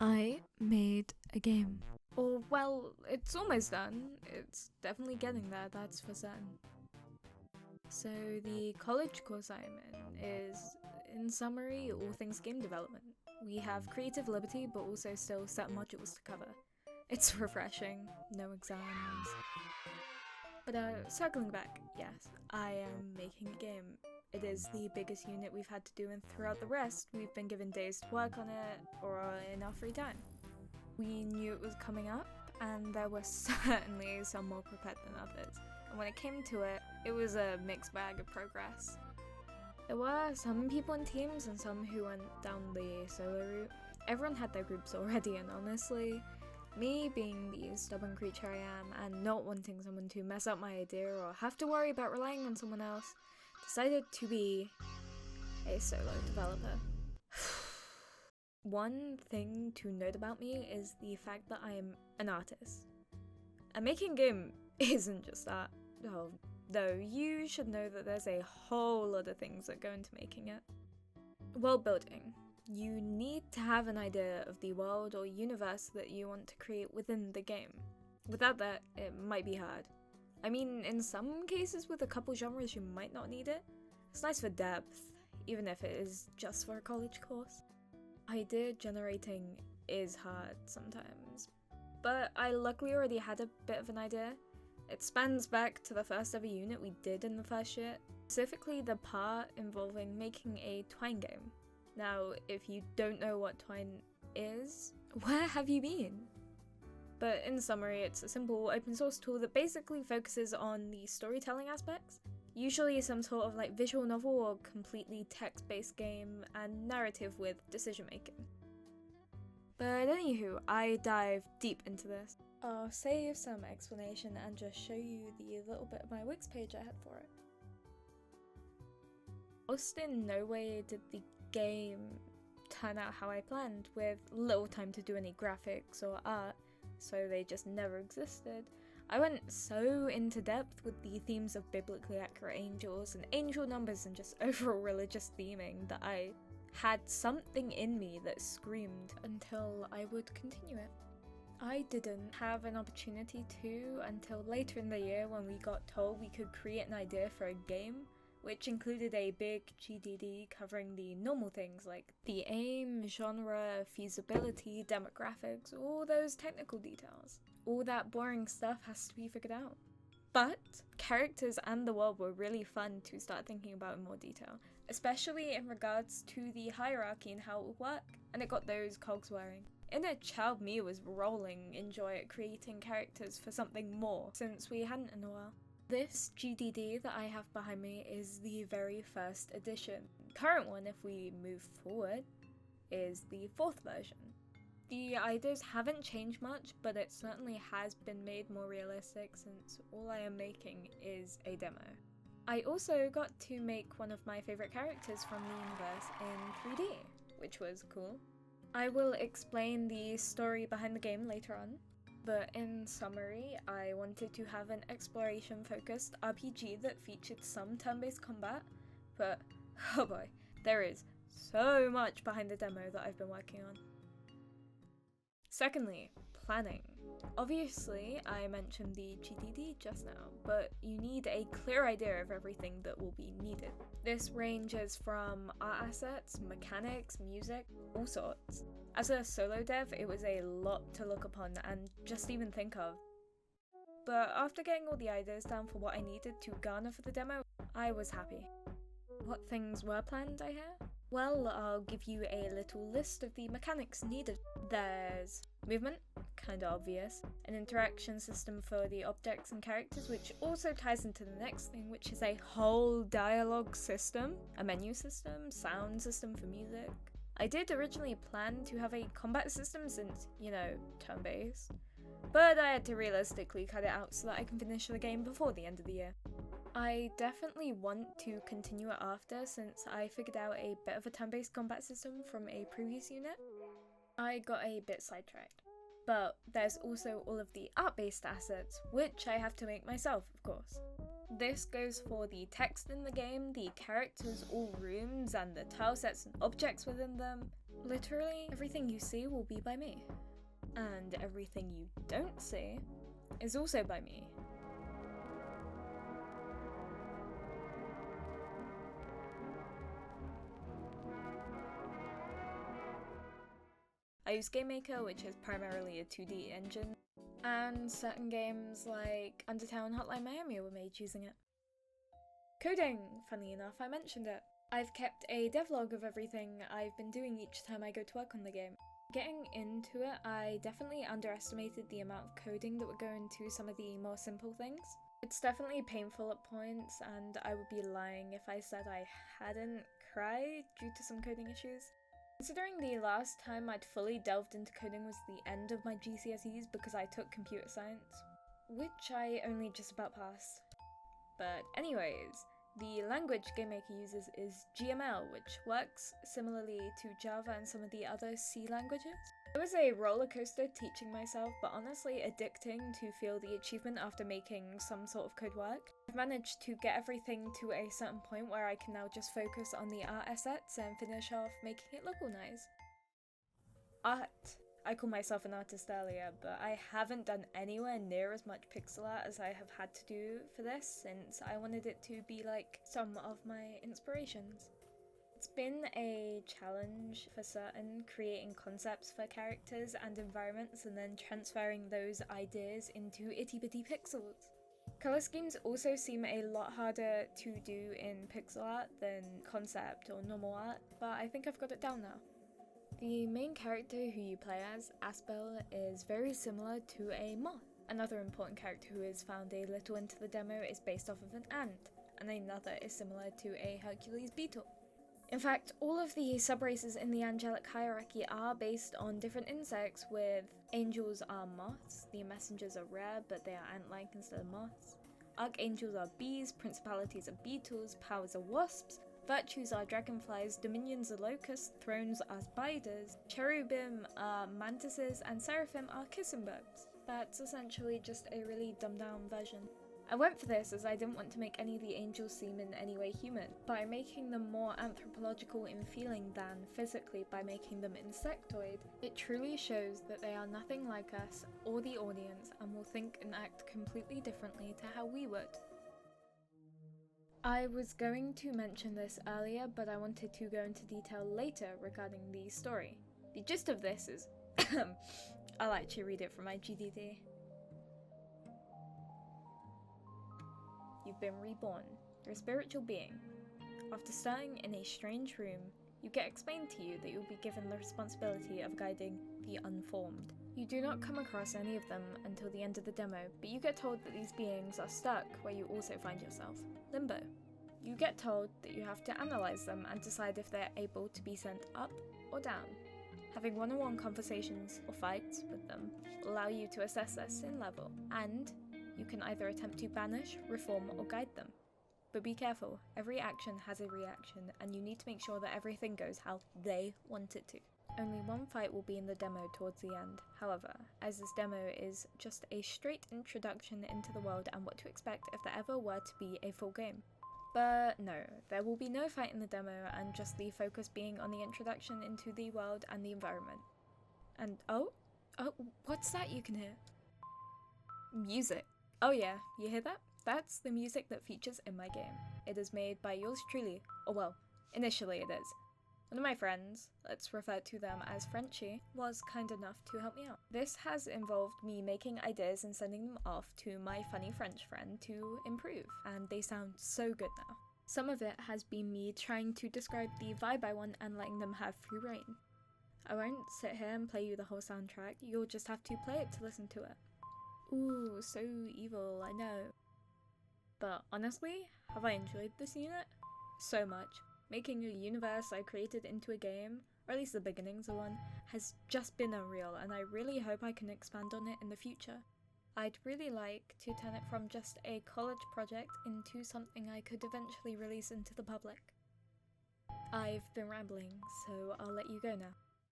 I made a game. Or, well, it's almost done. It's definitely getting there, that's for certain. So, the college course I'm in is, in summary, all things game development. We have creative liberty, but also still set modules to cover. It's refreshing, no exams. But circling back, yes, I am making a game. It is the biggest unit we've had to do, and throughout the rest, we've been given days to work on it, or in our free time. We knew it was coming up, and there were certainly some more prepared than others. And when it came to it, it was a mixed bag of progress. There were some people in teams and some who went down the solo route. Everyone had their groups already, and honestly, me being the stubborn creature I am and not wanting someone to mess up my idea or have to worry about relying on someone else, decided to be a solo developer. One thing to note about me is the fact that I am an artist. And making a game isn't just that. Oh, though you should know that there's a whole lot of things that go into making it. World building. You need to have an idea of the world or universe that you want to create within the game. Without that, it might be hard. I mean, in some cases with a couple genres you might not need it. It's nice for depth, even if it is just for a college course. Idea generating is hard sometimes, but I luckily already had a bit of an idea. It spans back to the first ever unit we did in the first year, specifically the part involving making a Twine game. Now, if you don't know what Twine is, where have you been? But in summary, it's a simple open source tool that basically focuses on the storytelling aspects. Usually some sort of like visual novel or completely text-based game and narrative with decision making. But anywho, I dive deep into this. I'll save some explanation and just show you the little bit of my Wix page I had for it. Almost in no way did the game turn out how I planned, with little time to do any graphics or art, so they just never existed. I went so into depth with the themes of biblically accurate angels and angel numbers and just overall religious theming that I had something in me that screamed until I would continue it. I didn't have an opportunity to until later in the year when we got told we could create an idea for a game, which included a big GDD covering the normal things like the aim, genre, feasibility, demographics, all those technical details. All that boring stuff has to be figured out. But characters and the world were really fun to start thinking about in more detail, especially in regards to the hierarchy and how it would work, and it got those cogs whirring. Inner child me was rolling in joy at creating characters for something more, since we hadn't in a while. This GDD that I have behind me is the very first edition. The current one, if we move forward, is the 4th version. The ideas haven't changed much, but it certainly has been made more realistic since all I am making is a demo. I also got to make one of my favourite characters from the universe in 3D, which was cool. I will explain the story behind the game later on, but in summary, I wanted to have an exploration-focused RPG that featured some turn-based combat, but oh boy, there is so much behind the demo that I've been working on. Secondly, planning. Obviously, I mentioned the GDD just now, but you need a clear idea of everything that will be needed. This ranges from art assets, mechanics, music, all sorts. As a solo dev, it was a lot to look upon and just even think of. But after getting all the ideas down for what I needed to garner for the demo, I was happy. What things were planned, I hear? Well, I'll give you a little list of the mechanics needed. There's movement, kinda obvious, an interaction system for the objects and characters, which also ties into the next thing, which is a whole dialogue system, a menu system, sound system for music. I did originally plan to have a combat system since, turn-based, but I had to realistically cut it out so that I can finish the game before the end of the year. I definitely want to continue it after, since I figured out a bit of a turn-based combat system from a previous unit. I got a bit sidetracked. But there's also all of the art-based assets, which I have to make myself, of course. This goes for the text in the game, the characters, all rooms, and the tile sets and objects within them, Literally, everything you see will be by me. And everything you don't see is also by me. I use GameMaker, which is primarily a 2D engine, and certain games like Undertale and Hotline Miami were made using it. Coding, funnily enough, I mentioned it. I've kept a devlog of everything I've been doing each time I go to work on the game. Getting into it, I definitely underestimated the amount of coding that would go into some of the more simple things. It's definitely painful at points, and I would be lying if I said I hadn't cried due to some coding issues. Considering the last time I'd fully delved into coding was the end of my GCSEs because I took computer science, which I only just about passed. But anyways, the language GameMaker uses is GML, which works similarly to Java and some of the other C languages. It was a roller coaster teaching myself, but honestly addicting to feel the achievement after making some sort of code work. I've managed to get everything to a certain point where I can now just focus on the art assets and finish off making it look all nice. Art. I called myself an artist earlier, but I haven't done anywhere near as much pixel art as I have had to do for this since I wanted it to be like some of my inspirations. It's been a challenge for certain, creating concepts for characters and environments and then transferring those ideas into itty-bitty pixels. Colour schemes also seem a lot harder to do in pixel art than concept or normal art, but I think I've got it down now. The main character who you play as, Aspel, is very similar to a moth. Another important character who is found a little into the demo is based off of an ant, and another is similar to a Hercules beetle. In fact, all of the subraces in the angelic hierarchy are based on different insects, with angels are moths, the messengers are rare but they are ant-like instead of moths, archangels are bees, principalities are beetles, powers are wasps, virtues are dragonflies, dominions are locusts, thrones are spiders, cherubim are mantises, and seraphim are kissing bugs. That's essentially just a really dumbed down version. I went for this as I didn't want to make any of the angels seem in any way human, by making them more anthropological in feeling than physically by making them insectoid. It truly shows that they are nothing like us or the audience and will think and act completely differently to how we would. I was going to mention this earlier, but I wanted to go into detail later regarding the story. The gist of this is I'll actually read it from my GDD. You've been reborn. You're a spiritual being. After starting in a strange room, you get explained to you that you'll be given the responsibility of guiding the unformed. You do not come across any of them until the end of the demo, but you get told that these beings are stuck where you also find yourself, Limbo. You get told that you have to analyze them and decide if they're able to be sent up or down. Having one-on-one conversations or fights with them will allow you to assess their sin level, and you can either attempt to banish, reform, or guide them. But be careful, every action has a reaction, and you need to make sure that everything goes how they want it to. Only one fight will be in the demo towards the end. However, as this demo is just a straight introduction into the world and what to expect if there ever were to be a full game. But no, there will be no fight in the demo and just the focus being on the introduction into the world and the environment. And oh, what's that you can hear? Music. Oh yeah, you hear that? That's the music that features in my game. It is made by yours truly, or well, initially it is. One of my friends, let's refer to them as Frenchie, was kind enough to help me out. This has involved me making ideas and sending them off to my funny French friend to improve, and they sound so good now. Some of it has been me trying to describe the vibe I want and letting them have free rein. I won't sit here and play you the whole soundtrack, you'll just have to play it to listen to it. Ooh, so evil, I know. But honestly, have I enjoyed this unit? So much. Making a universe I created into a game, or at least the beginnings of one, has just been unreal, and I really hope I can expand on it in the future. I'd really like to turn it from just a college project into something I could eventually release into the public. I've been rambling, so I'll let you go now.